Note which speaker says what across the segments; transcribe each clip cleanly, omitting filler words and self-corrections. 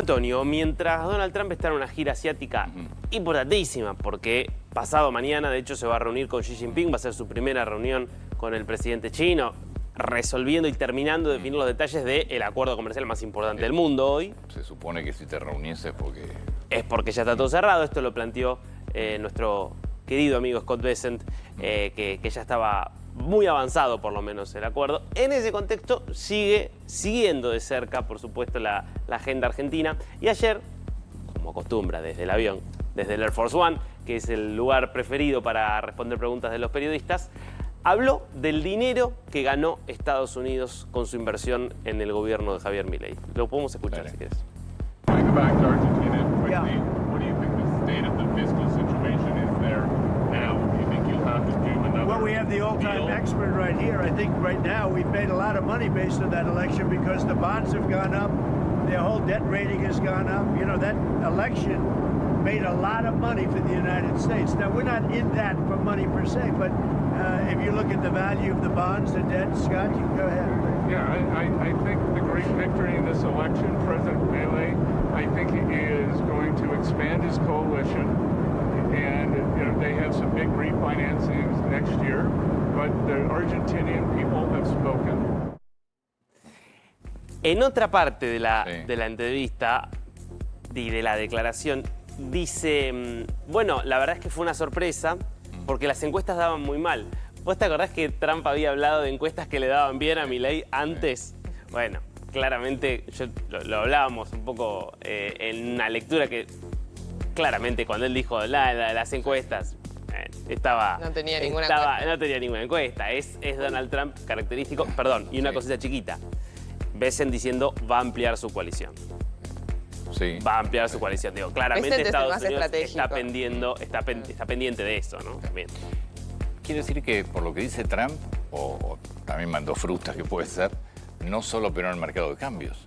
Speaker 1: Antonio, mientras Donald Trump está en una gira asiática importantísima, porque pasado mañana, de hecho, se va a reunir con Xi Jinping, va a ser su primera reunión con el presidente chino, resolviendo y terminando de definir los detalles del acuerdo comercial más importante del mundo hoy.
Speaker 2: Se supone que si te reuniese
Speaker 1: es porque ya está todo cerrado. Esto lo planteó nuestro querido amigo Scott Bessent, que ya estaba muy avanzado, por lo menos, el acuerdo. En ese contexto sigue siguiendo de cerca, por supuesto, la agenda argentina. Y ayer, como acostumbra desde el avión, desde el Air Force One, que es el lugar preferido para responder preguntas de los periodistas, habló del dinero que ganó Estados Unidos con su inversión en el gobierno de Javier Milei. Lo podemos escuchar,
Speaker 2: Dale.
Speaker 1: si quieres.
Speaker 3: Going back to Argentina quickly, what do you think the state of the fiscal situation is there now? Do you think you'll have to do another
Speaker 4: Well, we have the all-time
Speaker 3: deal?
Speaker 4: expert right here. I think right now we've made a lot of money based on that election because the bonds have gone up, their whole debt rating has gone up. You know, that election made a lot of money for the United States. Now, we're not in that for money per se, but if you look at the value of the bonds, the debt, Scott, you can go ahead.
Speaker 3: Yeah, I think the great victory in this election, President Milei, I think he is going to expand his coalition, and you know they have some big refinancings next year, but the Argentinian people have spoken.
Speaker 1: En otra parte de la
Speaker 2: Sí.
Speaker 1: entrevista y de la declaración, dice, bueno, la verdad es que fue una sorpresa porque las encuestas daban muy mal. ¿Vos te acordás que Trump había hablado de encuestas que le daban bien a Milei antes? Bueno, claramente lo hablábamos un poco en una lectura que claramente cuando él dijo las encuestas estaba...
Speaker 5: No tenía ninguna encuesta.
Speaker 1: No tenía ninguna encuesta. Es Donald Trump característico. Perdón, y una
Speaker 2: Sí.
Speaker 1: cosita chiquita. Bessent diciendo va a ampliar su coalición.
Speaker 2: Sí.
Speaker 1: Va a ampliar su coalición. Digo, claramente
Speaker 5: Bessent es el
Speaker 1: Estados
Speaker 5: más
Speaker 1: Unidos
Speaker 5: estratégico.
Speaker 1: está pendiente de eso, ¿no? Bien.
Speaker 2: Quiere decir que por lo que dice Trump, o también mandó frutas que puede ser, no solo operó en el mercado de cambios,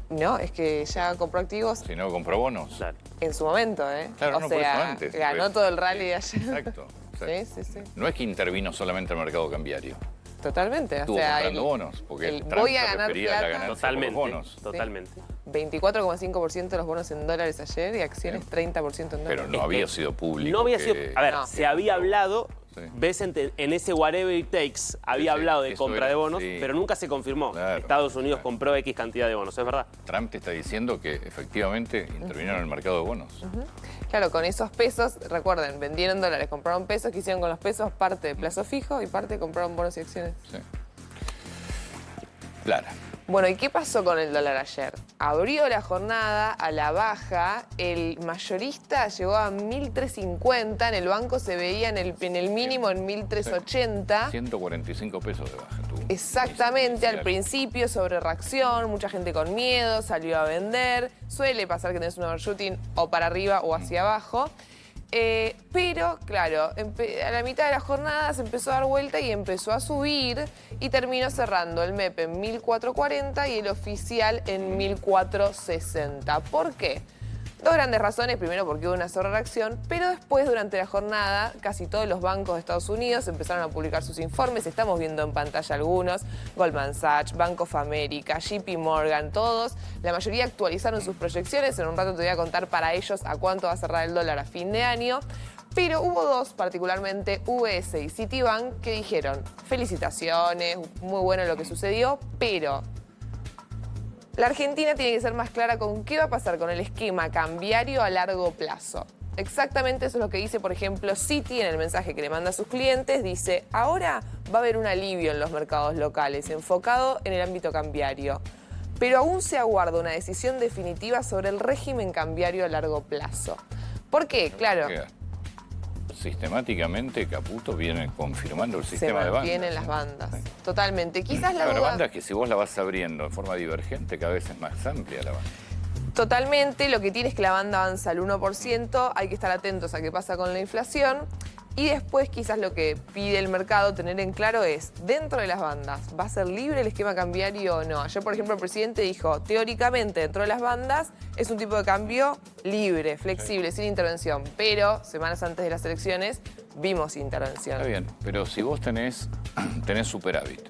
Speaker 5: No, es que ya compró activos
Speaker 2: sino que compró bonos.
Speaker 1: Claro.
Speaker 5: en su momento, ¿eh?
Speaker 2: Claro,
Speaker 5: o
Speaker 2: no, por eso
Speaker 5: sea,
Speaker 2: antes.
Speaker 5: ganó
Speaker 2: Pues,
Speaker 5: todo el rally de ayer.
Speaker 2: Exacto.
Speaker 5: Sí, sí, sí.
Speaker 2: No es que intervino solamente en el mercado cambiario.
Speaker 5: Totalmente.
Speaker 2: Estuvo
Speaker 5: o sea,
Speaker 2: comprando bonos, porque
Speaker 5: el
Speaker 2: Trump
Speaker 5: voy a
Speaker 2: se
Speaker 5: ganar
Speaker 2: refería a la
Speaker 5: plata.
Speaker 2: ganancia
Speaker 1: Totalmente.
Speaker 2: por los bonos.
Speaker 1: Totalmente.
Speaker 5: 24,5% de los bonos en dólares ayer y acciones 30% en dólares.
Speaker 2: Pero no
Speaker 1: Es
Speaker 2: había
Speaker 1: que
Speaker 2: sido público.
Speaker 1: No había sido...
Speaker 2: que-
Speaker 1: A ver,
Speaker 5: No.
Speaker 1: se había hablado...
Speaker 2: Sí.
Speaker 1: Bessent en ese whatever it takes había
Speaker 2: Ese-
Speaker 1: hablado de
Speaker 2: eso
Speaker 1: compra
Speaker 2: era,
Speaker 1: de bonos,
Speaker 2: sí.
Speaker 1: pero nunca se confirmó.
Speaker 2: Claro,
Speaker 1: Estados Unidos
Speaker 2: claro.
Speaker 1: compró X cantidad de bonos, ¿es verdad?
Speaker 2: Trump te está diciendo que efectivamente intervinieron en el mercado de bonos.
Speaker 5: Claro, con esos pesos, recuerden, vendieron dólares, compraron pesos, que hicieron con los pesos parte de plazo fijo y parte compraron bonos y acciones.
Speaker 2: Sí. Clara.
Speaker 5: Bueno, ¿y qué pasó con el dólar ayer? Abrió la jornada a la baja, el mayorista llegó a 1.350, en el banco se veía en el mínimo en 1.380.
Speaker 2: 145 pesos de baja tuvo.
Speaker 5: Exactamente, al
Speaker 2: Inicial.
Speaker 5: principio sobre reacción, mucha gente con miedo, salió a vender. Suele pasar que tenés un overshooting o para arriba o hacia abajo. Pero, claro, a la mitad de la jornada se empezó a dar vuelta y empezó a subir y terminó cerrando el MEP en 1.440 y el oficial en 1.460. ¿Por qué? Dos grandes razones. Primero, porque hubo una sobrereacción, pero después, durante la jornada, casi todos los bancos de Estados Unidos empezaron a publicar sus informes. Estamos viendo en pantalla algunos. Goldman Sachs, Bank of America, JP Morgan, todos. La mayoría actualizaron sus proyecciones. En un rato te voy a contar para ellos a cuánto va a cerrar el dólar a fin de año. Pero hubo dos, particularmente UBS y Citibank, que dijeron felicitaciones, muy bueno lo que sucedió, pero la Argentina tiene que ser más clara con qué va a pasar con el esquema cambiario a largo plazo. Exactamente eso es lo que dice, por ejemplo, Citi en el mensaje que le manda a sus clientes. Dice, ahora va a haber un alivio en los mercados locales, enfocado en el ámbito cambiario. Pero aún se aguarda una decisión definitiva sobre el régimen cambiario a largo plazo. ¿Por qué? Claro,
Speaker 2: Que sistemáticamente Caputo viene confirmando el
Speaker 5: se
Speaker 2: sistema de bandas.
Speaker 5: mantienen las bandas. Totalmente. Quizás la
Speaker 2: La
Speaker 5: duda...
Speaker 2: banda es que si vos la vas abriendo en forma divergente, cada vez es más amplia la banda.
Speaker 5: Totalmente, lo que tiene es que la banda avanza al 1%, hay que estar atentos a qué pasa con la inflación. Y después quizás lo que pide el mercado tener en claro es, dentro de las bandas, ¿va a ser libre el esquema cambiario o no? Ayer, por ejemplo, el presidente dijo, teóricamente, dentro de las bandas, es un tipo de cambio libre, flexible, sin intervención. Pero, semanas antes de las elecciones, vimos intervención.
Speaker 2: Está bien, pero si vos tenés superávit,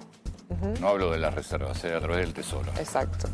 Speaker 2: no hablo de las reservas, a través del tesoro.
Speaker 5: Exacto.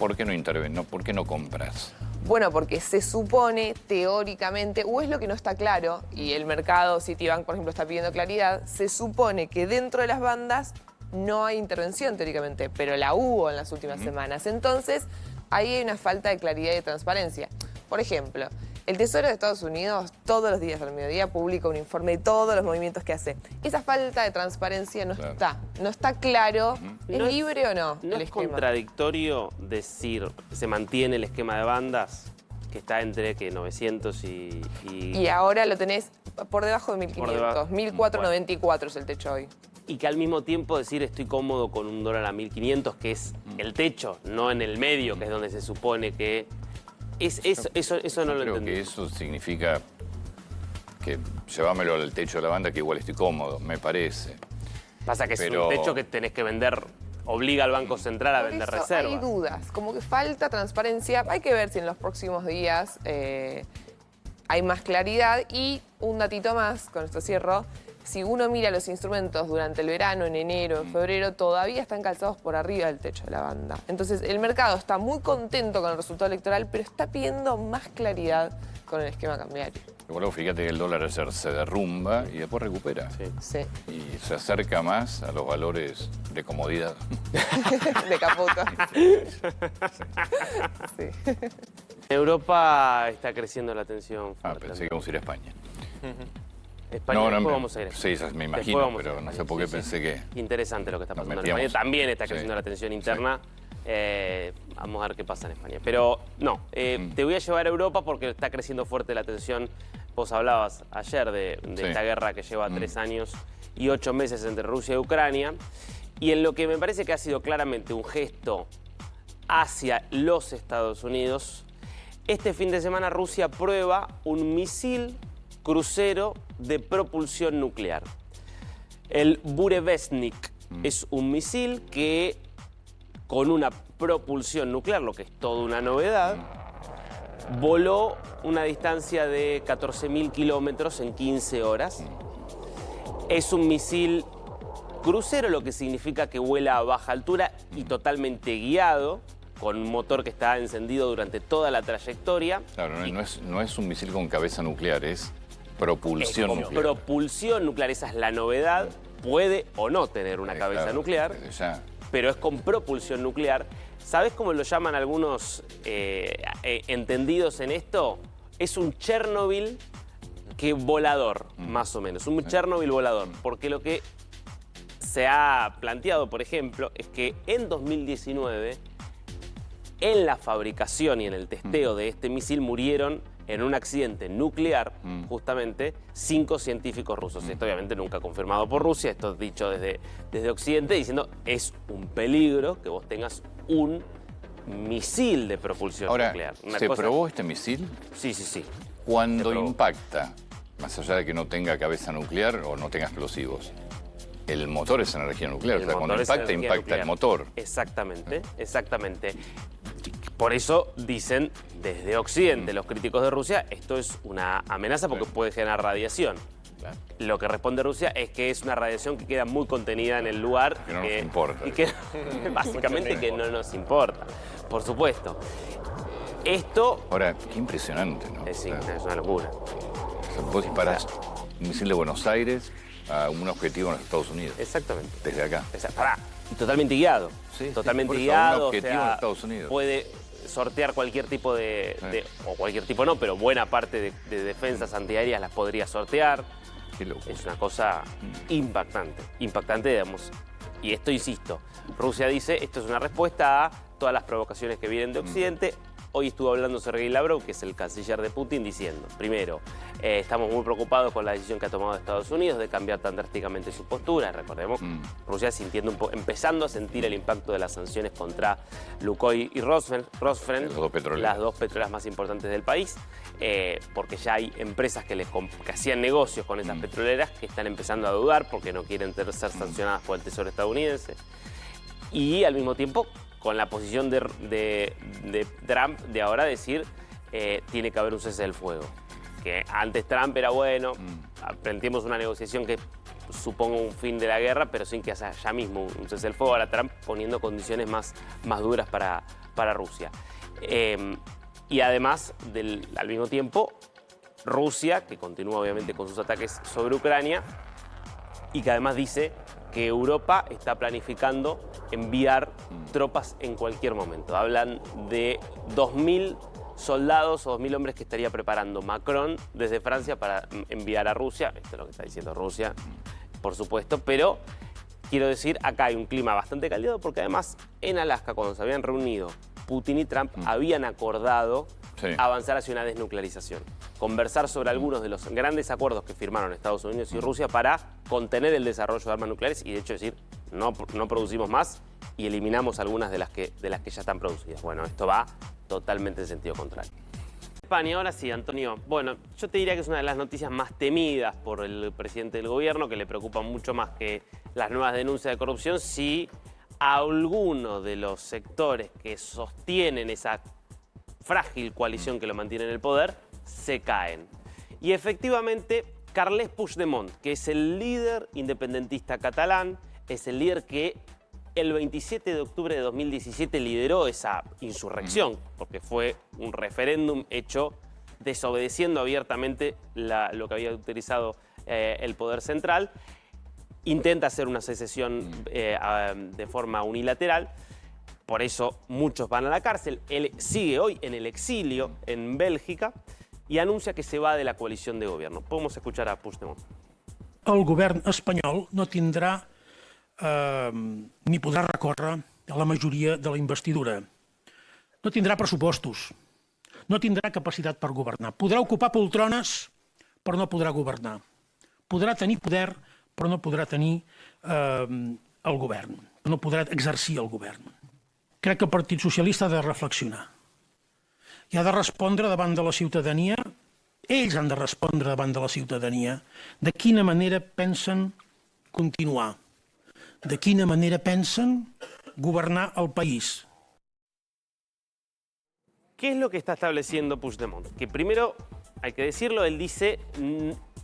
Speaker 2: ¿Por qué no intervenís? No, ¿por qué no compras?
Speaker 5: Bueno, porque se supone, teóricamente, o es lo que no está claro, y el mercado, Citibank, por ejemplo, está pidiendo claridad, se supone que dentro de las bandas no hay intervención, teóricamente, pero la hubo en las últimas semanas. Entonces, ahí hay una falta de claridad y de transparencia. Por ejemplo, el Tesoro de Estados Unidos todos los días al mediodía publica un informe de todos los movimientos que hace. Esa falta de transparencia no está. No está claro, ¿es
Speaker 1: No es-
Speaker 5: libre o no
Speaker 1: ¿No
Speaker 5: el
Speaker 1: es
Speaker 5: esquema?
Speaker 1: contradictorio decir se mantiene el esquema de bandas que está entre que 900 y...
Speaker 5: Y ahora lo tenés por debajo de 1.500.
Speaker 1: debajo.
Speaker 5: 1.494 es el techo hoy.
Speaker 1: Y que al mismo tiempo decir estoy cómodo con un dólar a 1.500, que es el techo, no en el medio, que es donde se supone que... Eso no lo
Speaker 2: Creo
Speaker 1: entendí.
Speaker 2: que eso significa que llevámelo al techo de la banda, que igual estoy cómodo, me parece.
Speaker 1: Pasa que
Speaker 2: pero-
Speaker 1: es un techo que tenés que vender, obliga al Banco Central a
Speaker 5: Por
Speaker 1: vender
Speaker 5: eso
Speaker 1: reservas.
Speaker 5: hay dudas, como que falta transparencia. Hay que ver si en los próximos días hay más claridad. Y un datito más, con esto cierro, si uno mira los instrumentos durante el verano, en enero, en febrero, todavía están calzados por arriba del techo de la banda. Entonces el mercado está muy contento con el resultado electoral, pero está pidiendo más claridad con el esquema cambiario.
Speaker 2: Luego fíjate que el dólar ayer se derrumba y después recupera.
Speaker 5: Sí,
Speaker 2: Y se acerca más a los valores de comodidad.
Speaker 5: de Caputo. Sí.
Speaker 1: En Europa está creciendo la tensión.
Speaker 2: Ah,
Speaker 1: fuerte.
Speaker 2: pensé que íbamos a ir a España.
Speaker 1: España, después vamos a ir.
Speaker 2: Sí, me
Speaker 1: Después
Speaker 2: imagino,
Speaker 1: vamos a
Speaker 2: pero
Speaker 1: ir.
Speaker 2: no sé por qué
Speaker 1: Sí,
Speaker 2: pensé
Speaker 1: sí.
Speaker 2: que...
Speaker 1: Interesante lo que está
Speaker 2: Nos
Speaker 1: pasando en
Speaker 2: metíamos.
Speaker 1: España. También está
Speaker 2: Sí.
Speaker 1: creciendo la tensión interna. Vamos a ver qué pasa en España. Pero no, te voy a llevar a Europa porque está creciendo fuerte la tensión. Vos hablabas ayer de
Speaker 2: Sí.
Speaker 1: esta guerra que lleva 3 años y 8 meses entre Rusia y Ucrania. Y en lo que me parece que ha sido claramente un gesto hacia los Estados Unidos, este fin de semana Rusia prueba un misil crucero de propulsión nuclear. El Burevestnik es un misil que, con una propulsión nuclear, lo que es toda una novedad, voló una distancia de 14.000 kilómetros en 15 horas. Es un misil crucero, lo que significa que vuela a baja altura y totalmente guiado, con un motor que está encendido durante toda la trayectoria.
Speaker 2: Claro, no es un misil con cabeza nuclear, es propulsión
Speaker 1: Con
Speaker 2: nuclear.
Speaker 1: propulsión nuclear, esa es la novedad. Puede o no tener una cabeza
Speaker 2: Claro,
Speaker 1: nuclear,
Speaker 2: desde ya.
Speaker 1: pero es con propulsión nuclear. ¿Sabes cómo lo llaman algunos entendidos en esto? Es un Chernobyl volador, más o menos. Un Chernobyl volador. Porque lo que se ha planteado, por ejemplo, es que en 2019, en la fabricación y en el testeo de este misil murieron en un accidente nuclear, justamente, 5 científicos rusos. Esto obviamente nunca confirmado por Rusia, esto es dicho desde Occidente, diciendo es un peligro que vos tengas un misil de propulsión
Speaker 2: Ahora,
Speaker 1: nuclear. Una
Speaker 2: ¿se
Speaker 1: cosa-
Speaker 2: probó este misil?
Speaker 1: Sí, sí, sí.
Speaker 2: Cuando
Speaker 1: Se probó.
Speaker 2: impacta, más allá de que no tenga cabeza nuclear o no tenga explosivos, el motor es energía nuclear.
Speaker 1: El
Speaker 2: O sea, cuando
Speaker 1: motor es
Speaker 2: impacta,
Speaker 1: energía
Speaker 2: impacta
Speaker 1: nuclear.
Speaker 2: el motor.
Speaker 1: Exactamente, exactamente. Por eso dicen desde Occidente los críticos de Rusia, esto es una amenaza porque puede generar radiación.
Speaker 2: Claro.
Speaker 1: Lo que responde Rusia es que es una radiación que queda muy contenida en el lugar.
Speaker 2: Que no nos importa.
Speaker 1: Y que básicamente que no nos importa, por supuesto. Esto
Speaker 2: Ahora, qué impresionante, ¿no?
Speaker 1: es,
Speaker 2: O sea,
Speaker 1: es una locura.
Speaker 2: vos disparás un misil de Buenos Aires a un objetivo en los Estados Unidos,
Speaker 1: Exactamente.
Speaker 2: desde acá.
Speaker 1: Pará, y totalmente guiado.
Speaker 2: Sí, sí,
Speaker 1: Totalmente
Speaker 2: por eso,
Speaker 1: guiado.
Speaker 2: un
Speaker 1: o
Speaker 2: objetivo
Speaker 1: sea,
Speaker 2: en Estados Unidos.
Speaker 1: Puede sortear cualquier tipo o cualquier tipo no, pero buena parte de defensas antiaéreas las podría sortear.
Speaker 2: Qué locura.
Speaker 1: Es una cosa impactante, digamos. Y esto, insisto, Rusia dice, esto es una respuesta a todas las provocaciones que vienen de Occidente. Hoy estuvo hablando Sergei Lavrov, que es el canciller de Putin, diciendo, primero, estamos muy preocupados con la decisión que ha tomado Estados Unidos de cambiar tan drásticamente su postura. Recordemos, Rusia sintiendo empezando a sentir el impacto de las sanciones contra Lukoil y Rosneft,
Speaker 2: Las dos petroleras.
Speaker 1: las dos petroleras más importantes del país, porque ya hay empresas que hacían negocios con esas petroleras que están empezando a dudar porque no quieren ser sancionadas por el Tesoro estadounidense. Y al mismo tiempo, con la posición de Trump de ahora decir tiene que haber un cese del fuego. Que antes Trump era bueno, planteemos una negociación que suponga un fin de la guerra, pero sin que haya ya mismo un cese del fuego. Ahora Trump poniendo condiciones más duras para para Rusia. Y además, al mismo tiempo, Rusia, que continúa obviamente con sus ataques sobre Ucrania, y que además dice que Europa está planificando enviar tropas en cualquier momento. Hablan de 2.000 soldados o 2.000 hombres que estaría preparando Macron desde Francia para enviar a Rusia. Esto es lo que está diciendo Rusia, por supuesto, pero quiero decir, acá hay un clima bastante cálido porque además en Alaska, cuando se habían reunido Putin y Trump, habían acordado avanzar hacia una desnuclearización, conversar sobre algunos de los grandes acuerdos que firmaron Estados Unidos y Rusia para contener el desarrollo de armas nucleares y de hecho decir, no producimos más y eliminamos algunas de las que ya están producidas. Bueno, esto va totalmente en sentido contrario. España, ahora sí, Antonio. Bueno, yo te diría que es una de las noticias más temidas por el presidente del gobierno, que le preocupa mucho más que las nuevas denuncias de corrupción, si alguno de los sectores que sostienen esa frágil coalición que lo mantiene en el poder se caen. Y efectivamente, Carles Puigdemont, que es el líder independentista catalán, es el líder que el 27 de octubre de 2017 lideró esa insurrección, porque fue un referéndum hecho desobedeciendo abiertamente lo que había utilizado el poder central. Intenta hacer una secesión de forma unilateral, por eso muchos van a la cárcel. Él sigue hoy en el exilio en Bèlgica y anuncia que se va de la coalición de gobierno. Podemos escuchar a Puigdemont.
Speaker 6: El govern espanyol no tindrà ni podrà recórrer a la majoria de la investidura. No tindrà pressupostos, no tindrà capacitat per governar. Podrà ocupar poltrones, però no podrà governar. Podrà tenir poder, però no podrà tenir el govern, no podrà exercir el govern. Crec que el Partit Socialista ha de reflexionar i ha de respondre davant de la ciutadania, ells han de respondre davant de la ciutadania, de quina manera pensen continuar, de quina manera pensen governar el país.
Speaker 1: ¿Qué es lo que está estableciendo Puigdemont? Que primero, hay que decirlo, él dice,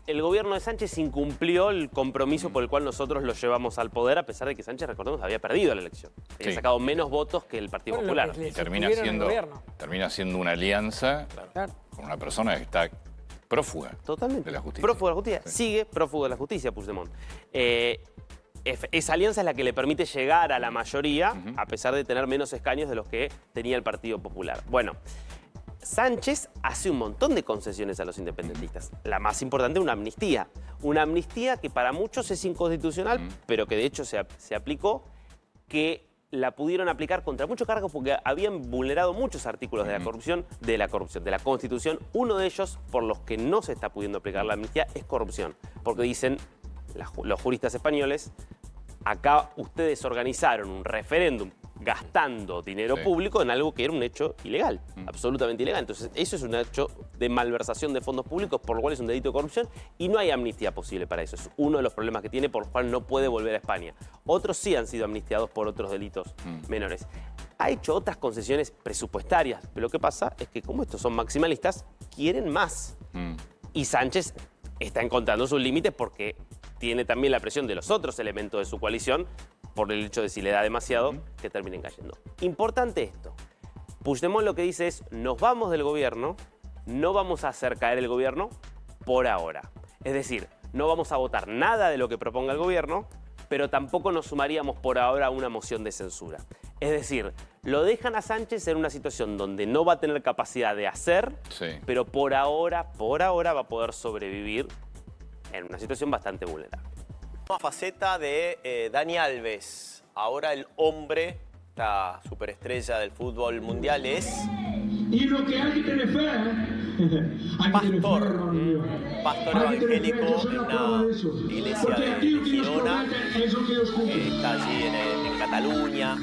Speaker 1: el gobierno de Sánchez incumplió el compromiso por el cual nosotros lo llevamos al poder, a pesar de que Sánchez, recordemos, había perdido la elección. Había sacado menos votos que el Partido Popular.
Speaker 2: Y termina siendo una alianza con una persona que está prófuga de la justicia.
Speaker 1: Prófuga de la justicia. Sigue prófugo de la justicia, Puigdemont. Esa alianza es la que le permite llegar a la mayoría, a pesar de tener menos escaños de los que tenía el Partido Popular. Bueno, Sánchez hace un montón de concesiones a los independentistas. La más importante, una amnistía. Una amnistía que para muchos es inconstitucional, pero que de hecho se aplicó, que la pudieron aplicar contra muchos cargos porque habían vulnerado muchos artículos de la Constitución. Uno de ellos, por los que no se está pudiendo aplicar la amnistía, es corrupción. Porque dicen los juristas españoles, acá ustedes organizaron un referéndum gastando dinero público en algo que era un hecho ilegal, absolutamente ilegal. Entonces, eso es un hecho de malversación de fondos públicos, por lo cual es un delito de corrupción y no hay amnistía posible para eso. Es uno de los problemas que tiene, por los cuales no puede volver a España. Otros sí han sido amnistiados por otros delitos menores. Ha hecho otras concesiones presupuestarias, pero lo que pasa es que como estos son maximalistas, quieren más. Y Sánchez está encontrando sus límites porque tiene también la presión de los otros elementos de su coalición por el hecho de si le da demasiado, que terminen cayendo. Importante esto. Puigdemont lo que dice es, nos vamos del gobierno, no vamos a hacer caer el gobierno por ahora. Es decir, no vamos a votar nada de lo que proponga el gobierno, pero tampoco nos sumaríamos por ahora a una moción de censura. Es decir, lo dejan a Sánchez en una situación donde no va a tener capacidad de hacer, pero por ahora va a poder sobrevivir en una situación bastante vulnerable.
Speaker 7: Una faceta de Dani Alves, ahora el hombre, la superestrella del fútbol mundial, es pastor evangélico en una iglesia de Girona, está allí en Cataluña,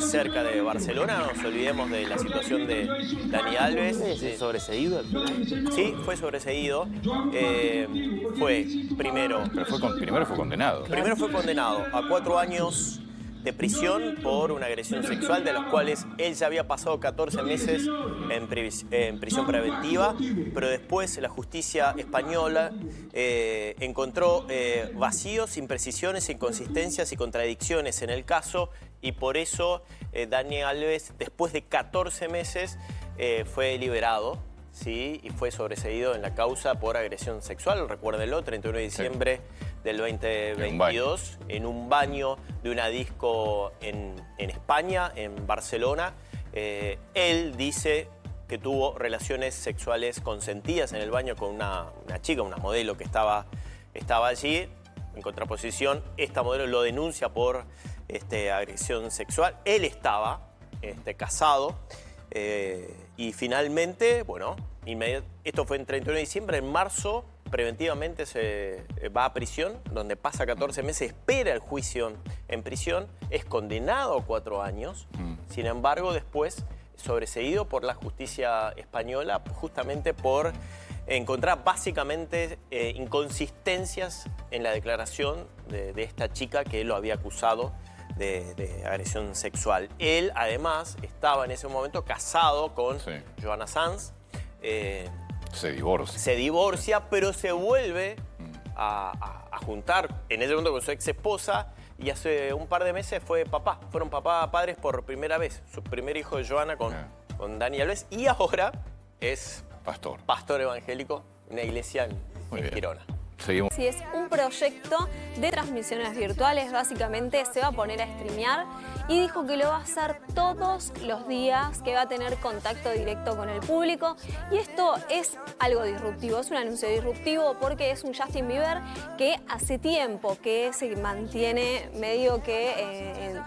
Speaker 7: cerca de Barcelona. No nos olvidemos de la situación de Dani Alves.
Speaker 1: ¿Es sobreseído al final?
Speaker 7: Sí, fue sobreseído. Primero fue condenado. Primero fue condenado a 4 años de prisión por una agresión sexual, de los cuales él ya había pasado 14 meses en prisión preventiva, pero después la justicia española encontró vacíos, imprecisiones, inconsistencias y contradicciones en el caso, y por eso Dani Alves, después de 14 meses, fue liberado. Sí, y fue sobreseído en la causa por agresión sexual, recuérdenlo, 31 de diciembre del 2022, en un baño de una disco en España, en Barcelona. Él dice que tuvo relaciones sexuales consentidas en el baño con una chica, una modelo que estaba allí. En contraposición, esta modelo lo denuncia por agresión sexual. Él estaba casado. Y finalmente, bueno, esto fue en 31 de diciembre, en marzo preventivamente se va a prisión, donde pasa 14 meses, espera el juicio en prisión, es condenado a 4 años, sin embargo después sobreseído por la justicia española justamente por encontrar básicamente inconsistencias en la declaración de esta chica que él lo había acusado de agresión sexual. Él, además, estaba en ese momento casado con Joana Sanz.
Speaker 2: Se divorcia.
Speaker 7: Se divorcia, pero se vuelve a juntar en ese momento con su ex esposa, y hace un par de meses fueron padres por primera vez. Su primer hijo de Joana con Dani Alves, y ahora es pastor evangélico en una iglesia en Girona.
Speaker 2: Seguimos.
Speaker 8: Si es un proyecto de transmisiones virtuales, básicamente se va a poner a streamear y dijo que lo va a hacer todos los días, que va a tener contacto directo con el público, y esto es algo disruptivo, es un anuncio disruptivo porque es un Justin Bieber que hace tiempo que se mantiene medio que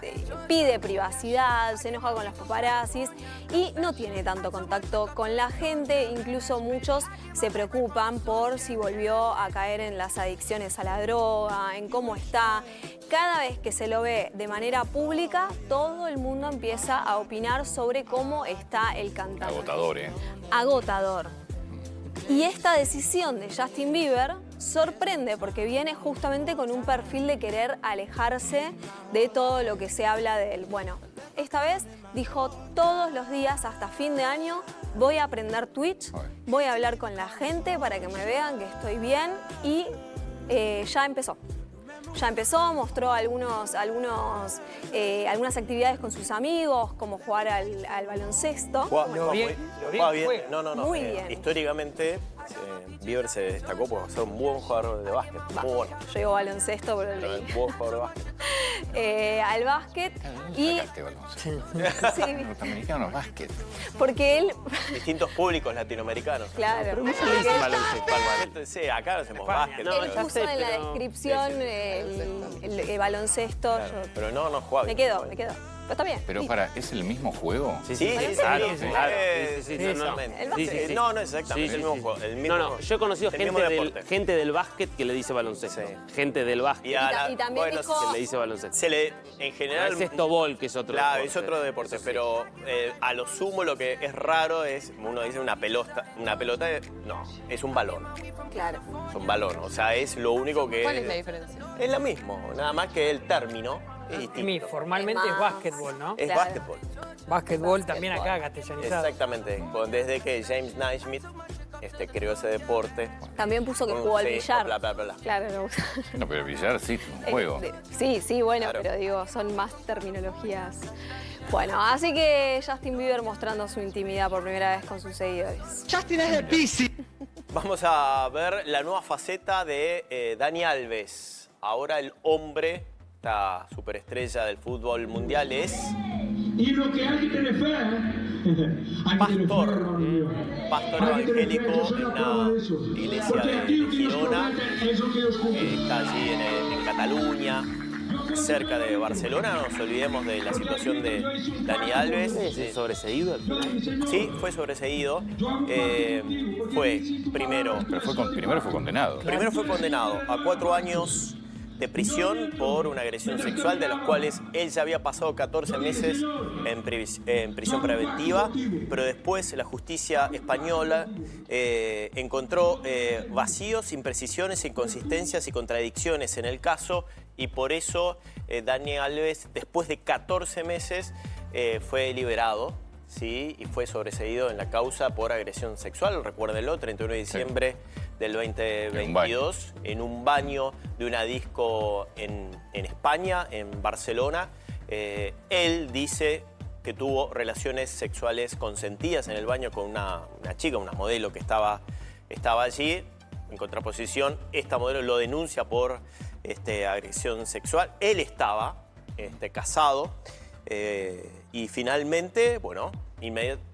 Speaker 8: pide privacidad, se enoja con los paparazzis y no tiene tanto contacto con la gente. Incluso muchos se preocupan por si volvió a caer en las adicciones a la droga, en cómo está. Cada vez que se lo ve de manera pública, todo el mundo empieza a opinar sobre cómo está el cantante.
Speaker 2: Agotador, ¿eh?
Speaker 8: Agotador. Y esta decisión de Justin Bieber sorprende porque viene justamente con un perfil de querer alejarse de todo lo que se habla de él. Bueno, esta vez dijo: todos los días hasta fin de año voy a aprender Twitch, voy a hablar con la gente para que me vean que estoy bien, y ya empezó. Ya empezó, mostró algunas actividades con sus amigos, como jugar al baloncesto. Muy bien.
Speaker 7: Históricamente, Bieber se destacó por ser un buen jugador de básquet. Muy bueno.
Speaker 8: Yo digo baloncesto, pero
Speaker 7: Un buen jugador de básquet.
Speaker 8: al básquet y...
Speaker 2: Sí, norteamericano, básquet.
Speaker 8: Porque él...
Speaker 7: Distintos públicos latinoamericanos.
Speaker 8: Claro.
Speaker 1: Pero no se le dice baloncesto.
Speaker 7: Sí, acá hacemos básquet.
Speaker 1: No,
Speaker 8: Él
Speaker 1: ya
Speaker 8: puso
Speaker 1: sé,
Speaker 8: en la
Speaker 1: pero-
Speaker 8: descripción el baloncesto.
Speaker 7: Claro, pero no juega
Speaker 8: Me
Speaker 7: bien.
Speaker 8: quedo. Pero está bien.
Speaker 2: Pero ¿es el mismo juego?
Speaker 7: Sí,
Speaker 1: claro,
Speaker 7: sí,
Speaker 1: claro.
Speaker 7: sí,
Speaker 1: Sí, sí,
Speaker 7: totalmente.
Speaker 8: El básquet.
Speaker 1: Sí, sí, sí.
Speaker 7: No, no es exactamente
Speaker 1: Sí,
Speaker 7: el
Speaker 1: sí,
Speaker 7: mismo
Speaker 1: sí.
Speaker 7: juego. El mismo,
Speaker 1: No, yo he conocido
Speaker 7: el mismo deporte.
Speaker 1: gente del básquet que le dice baloncesto.
Speaker 7: Sí.
Speaker 1: Gente del básquet
Speaker 7: Y, a
Speaker 8: Y también dijo-
Speaker 1: que le dice baloncesto.
Speaker 7: en general...
Speaker 1: Baloncesto bol, que es otro
Speaker 7: Claro,
Speaker 1: deporte.
Speaker 7: es otro deporte,
Speaker 1: Eso sí.
Speaker 7: pero a lo sumo lo que es raro es, uno dice una pelota, no, es un balón,
Speaker 8: Claro.
Speaker 7: es un balón, o sea, es lo único que...
Speaker 5: ¿Cuál es la diferencia?
Speaker 7: Es lo mismo, nada más que el término es distinto.
Speaker 9: Formalmente es
Speaker 8: más-
Speaker 9: básquetbol, ¿no?
Speaker 7: Es
Speaker 8: Claro.
Speaker 7: básquetbol.
Speaker 9: Básquetbol también acá, castellanizado.
Speaker 7: Exactamente, desde que James Naismith creó ese deporte.
Speaker 8: También puso que jugó al
Speaker 7: Sí,
Speaker 8: billar.
Speaker 7: bla, bla, bla.
Speaker 8: Claro, me gusta.
Speaker 2: No, pero el billar sí, un juego.
Speaker 8: Sí, bueno,
Speaker 7: Claro.
Speaker 8: pero digo, son más terminologías. Bueno, así que Justin Bieber mostrando su intimidad por primera vez con sus seguidores.
Speaker 7: Vamos a ver la nueva faceta de Dani Alves. Ahora el hombre, esta superestrella del fútbol mundial, es
Speaker 10: Y lo que hay que tener fe,
Speaker 7: pastor evangélico en una iglesia de Girona, está allí en Cataluña, cerca de Barcelona. No nos olvidemos de la situación de Dani Alves.
Speaker 1: ¿Es sobreseído al final?
Speaker 7: Sí, fue sobreseído. Primero
Speaker 2: Primero fue condenado.
Speaker 7: Primero fue condenado a 4 años de prisión por una agresión sexual, de los cuales él ya había pasado 14 meses en prisión preventiva, pero después la justicia española encontró vacíos, imprecisiones, inconsistencias y contradicciones en el caso, Y por eso Dani Alves, después de 14 meses, fue liberado, ¿sí? Y fue sobreseído en la causa por agresión sexual. Recuérdenlo, 31 de diciembre del 2022, en un baño de una disco en España, en Barcelona. Él dice que tuvo relaciones sexuales consentidas en el baño con una chica, una modelo que estaba allí. En contraposición, esta modelo lo denuncia por agresión sexual. Él estaba casado y finalmente, bueno,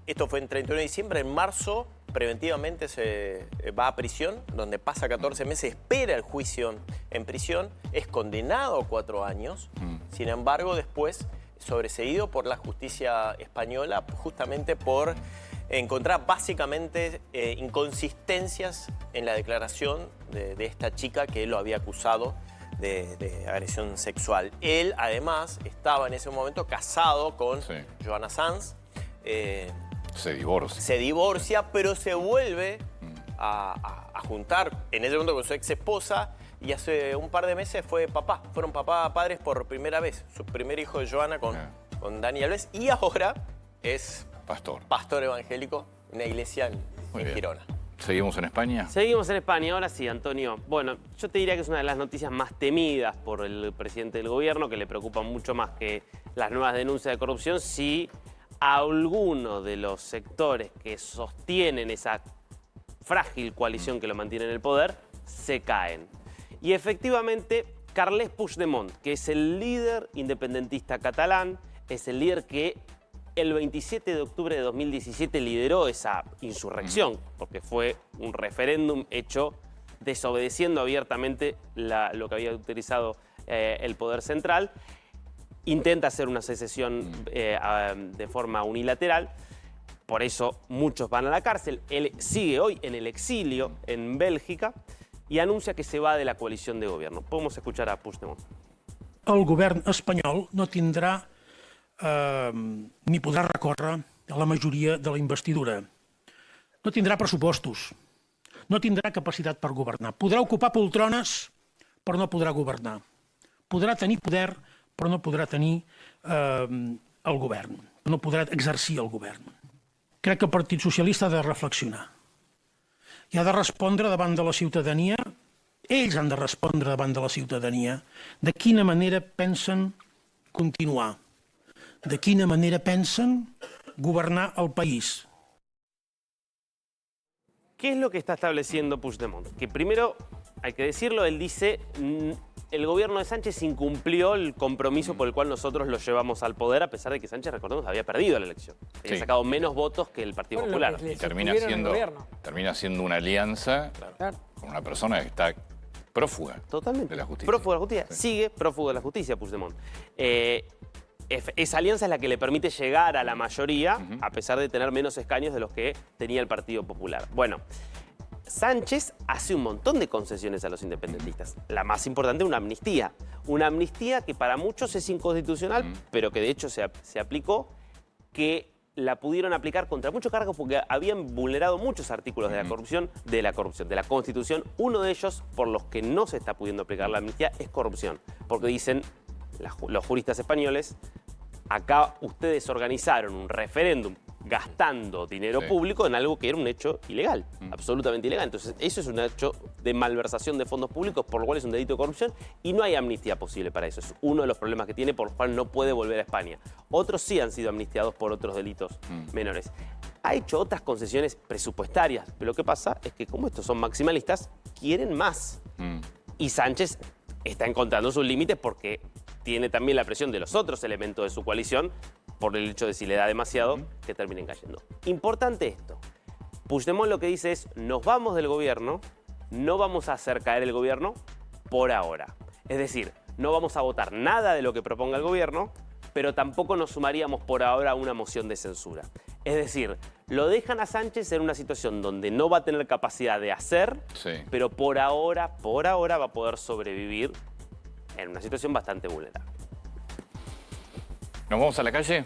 Speaker 7: esto fue en 31 de diciembre, en marzo preventivamente se va a prisión, donde pasa 14 meses, espera el juicio en prisión, es condenado a 4 años, sin embargo después sobreseído por la justicia española justamente por encontrar básicamente inconsistencias en la declaración de esta chica que él lo había acusado de agresión sexual. Él además estaba en ese momento casado con Joana Sanz.
Speaker 2: Se divorcia.
Speaker 7: Se divorcia, pero se vuelve a juntar en ese momento con su ex esposa y hace un par de meses fue papá. Fueron padres por primera vez. Su primer hijo de Joana con Dani Alves y ahora es pastor evangélico en una iglesia en Girona.
Speaker 2: ¿Seguimos en España?
Speaker 1: Seguimos en España, ahora sí, Antonio. Bueno, yo te diría que es una de las noticias más temidas por el presidente del gobierno, que le preocupa mucho más que las nuevas denuncias de corrupción, si alguno de los sectores que sostienen esa frágil coalición que lo mantiene en el poder se caen. Y efectivamente, Carles Puigdemont, que es el líder independentista catalán, es el líder que el 27 de octubre de 2017 lideró esa insurrección, porque fue un referéndum hecho desobedeciendo abiertamente lo que había utilizado el poder central. Intenta hacer una secesión de forma unilateral, por eso muchos van a la cárcel. Él sigue hoy en el exilio en Bélgica y anuncia que se va de la coalición de gobierno. Podemos escuchar a Puigdemont.
Speaker 6: El govern espanyol no tindrà ni podrà recórrer a la majoria de la investidura. No tindrà pressupostos, no tindrà capacitat per governar. Podrà ocupar poltrones, però no podrà governar. Podrà tenir poder, però no podrà tenir el govern, no podrà exercir el govern. Crec que el Partit Socialista ha de reflexionar i ha de respondre davant de la ciutadania, ells han de respondre davant de la ciutadania de quina manera pensen continuar, de quina manera pensen governar el país.
Speaker 1: ¿Qué es lo que está estableciendo Puigdemont? Que primero, hay que decirlo, él dice el gobierno de Sánchez incumplió el compromiso por el cual nosotros lo llevamos al poder, a pesar de que Sánchez, recordemos, había perdido la elección. Había sacado menos votos que el Partido Popular.
Speaker 2: Y termina siendo una alianza con una persona que está prófuga de la justicia.
Speaker 1: Prófuga de la justicia. Sigue prófugo de la justicia, Puigdemont. Esa alianza es la que le permite llegar a la mayoría, a pesar de tener menos escaños de los que tenía el Partido Popular. Bueno, Sánchez hace un montón de concesiones a los independentistas. La más importante, una amnistía. Una amnistía que para muchos es inconstitucional, pero que de hecho se aplicó, que la pudieron aplicar contra muchos cargos porque habían vulnerado muchos artículos de la Constitución. Uno de ellos, por los que no se está pudiendo aplicar la amnistía, es corrupción. Porque dicen los juristas españoles, acá ustedes organizaron un referéndum gastando dinero público en algo que era un hecho ilegal, absolutamente ilegal. Entonces, eso es un hecho de malversación de fondos públicos, por lo cual es un delito de corrupción y no hay amnistía posible para eso. Es uno de los problemas que tiene, por lo cual no puede volver a España. Otros sí han sido amnistiados por otros delitos menores. Ha hecho otras concesiones presupuestarias, pero lo que pasa es que como estos son maximalistas, quieren más. Y Sánchez está encontrando sus límites porque tiene también la presión de los otros elementos de su coalición por el hecho de si le da demasiado, que terminen cayendo. Importante esto. Puigdemont lo que dice es, nos vamos del gobierno, no vamos a hacer caer el gobierno por ahora. Es decir, no vamos a votar nada de lo que proponga el gobierno, pero tampoco nos sumaríamos por ahora a una moción de censura. Es decir, lo dejan a Sánchez en una situación donde no va a tener capacidad de hacer, pero por ahora va a poder sobrevivir en una situación bastante vulnerable.
Speaker 2: ¿Nos vamos a la calle?